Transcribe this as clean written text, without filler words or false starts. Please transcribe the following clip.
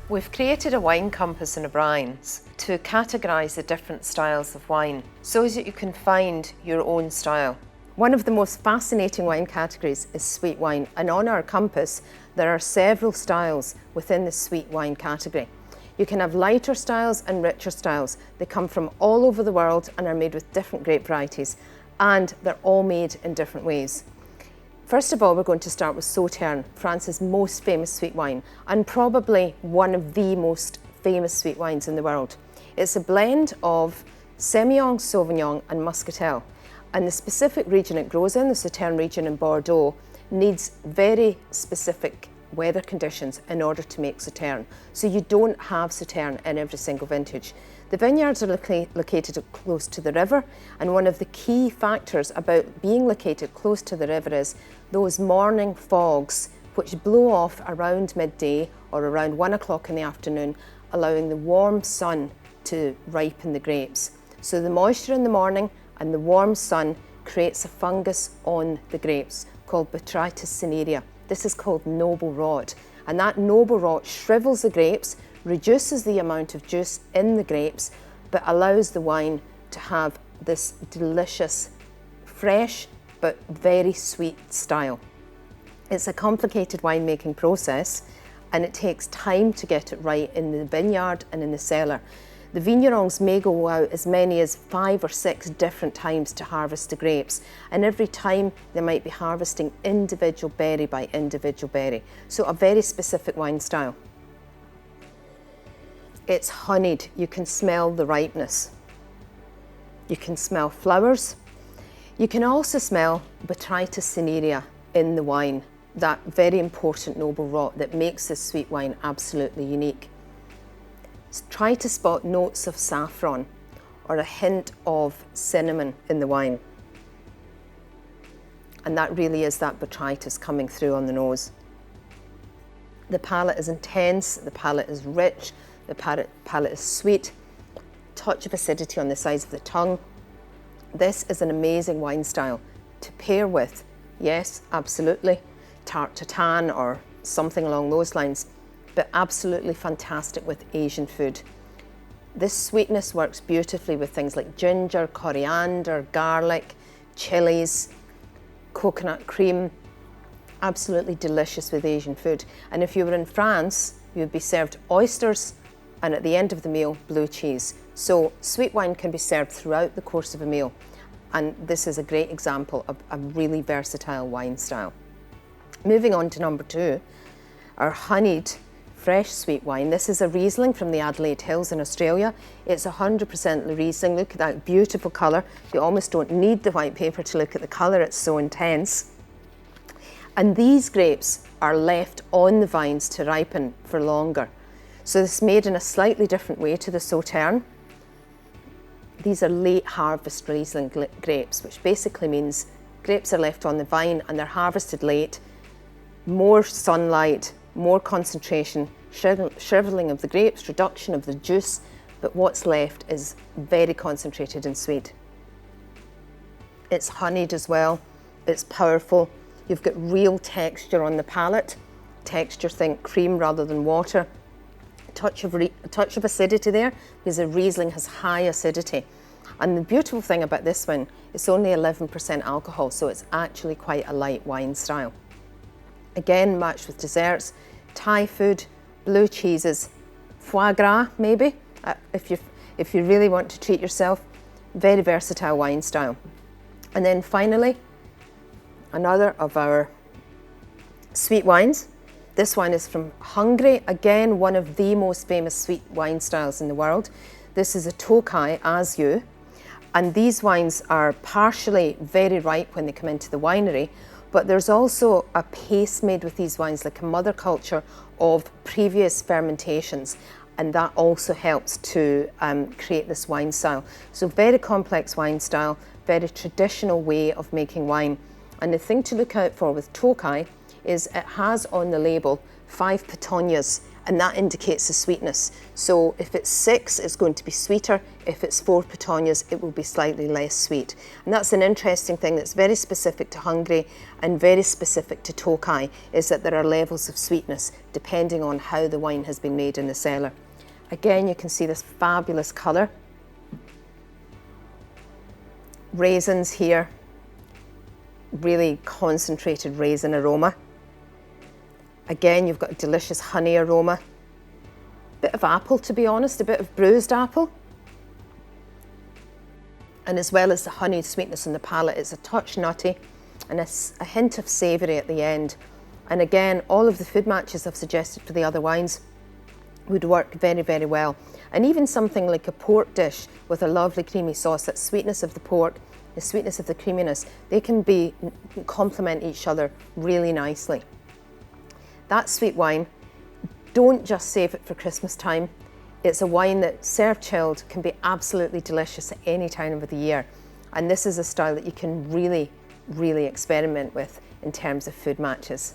We've created a wine compass in O'Brien's to categorise the different styles of wine so that you can find your own style. One of the most fascinating wine categories is sweet wine, and on our compass there are several styles within the sweet wine category. You can have lighter styles and richer styles. They come from all over the world and are made with different grape varieties, and they're all made in different ways. First of all, we're going to start with Safforn, France's most famous sweet wine, and probably one of the most famous sweet wines in the world. It's a blend of Semillon, Sauvignon and Muscatel, and the specific region it grows in, the Safforn region in Bordeaux, needs very specific weather conditions in order to make Safforn. So you don't have Safforn in every single vintage. The vineyards are located close to the river, and one of the key factors about being located close to the river is those morning fogs which blow off around midday or around 1 o'clock in the afternoon, allowing the warm sun to ripen the grapes. So the moisture in the morning and the warm sun creates a fungus on the grapes called Botrytis cinerea. This is called noble rot, and that noble rot shrivels the grapes, reduces the amount of juice in the grapes, but allows the wine to have this delicious, fresh, but very sweet style. It's a complicated winemaking process, and it takes time to get it right in the vineyard and in the cellar. The vignerons may go out as many as 5 or 6 different times to harvest the grapes, and every time they might be harvesting individual berry by individual berry. So a very specific wine style. It's honeyed. You can smell the ripeness. You can smell flowers. You can also smell Botrytis cinerea in the wine, that very important noble rot that makes this sweet wine absolutely unique. Try to spot notes of saffron or a hint of cinnamon in the wine. And that really is that botrytis coming through on the nose. The palate is intense, the palate is rich, the palate is sweet, touch of acidity on the sides of the tongue. This is an amazing wine style to pair with, yes, absolutely, tarte tatin or something along those lines, but absolutely fantastic with Asian food. This sweetness works beautifully with things like ginger, coriander, garlic, chilies, coconut cream. Absolutely delicious with Asian food. And if you were in France, you'd be served oysters, and at the end of the meal, blue cheese. So sweet wine can be served throughout the course of a meal, and this is a great example of a really versatile wine style. Moving on to number 2, our honeyed fresh sweet wine. This is a Riesling from the Adelaide Hills in Australia. It's 100% Riesling. Look at that beautiful colour. You almost don't need the white paper to look at the colour, it's so intense. And these grapes are left on the vines to ripen for longer. So it's made in a slightly different way to the Sauterne. These are late harvest Riesling grapes, which basically means grapes are left on the vine and they're harvested late. More sunlight, more concentration, shriveling of the grapes, reduction of the juice, but what's left is very concentrated and sweet. It's honeyed as well, it's powerful. You've got real texture on the palate. Texture, think cream rather than water. A touch of acidity there, because a Riesling has high acidity. And the beautiful thing about this one, it's only 11% alcohol, so it's actually quite a light wine style. Again, matched with desserts, Thai food, blue cheeses, foie gras maybe, if you really want to treat yourself. Very versatile wine style. And then finally, another of our sweet wines. This wine is from Hungary, again one of the most famous sweet wine styles in the world. This is a Tokaj Azu, and these wines are partially very ripe when they come into the winery, but there's also a paste made with these wines, like a mother culture of previous fermentations, and that also helps to create this wine style. So very complex wine style, very traditional way of making wine. And the thing to look out for with Tokaj is it has on the label 5 petunias, and that indicates the sweetness. So if it's 6, it's going to be sweeter. If it's 4 petunias, it will be slightly less sweet. And that's an interesting thing that's very specific to Hungary and very specific to Tokai, is that there are levels of sweetness depending on how the wine has been made in the cellar. Again, you can see this fabulous colour. Raisins here, really concentrated raisin aroma. Again, you've got a delicious honey aroma. Bit of apple, to be honest, a bit of bruised apple. And as well as the honeyed sweetness in the palate, it's a touch nutty and a hint of savoury at the end. And again, all of the food matches I've suggested for the other wines would work very, very well. And even something like a pork dish with a lovely creamy sauce, that sweetness of the pork, the sweetness of the creaminess, they can complement each other really nicely. That sweet wine, don't just save it for Christmas time. It's a wine that, served chilled, can be absolutely delicious at any time of the year. And this is a style that you can really, really experiment with in terms of food matches.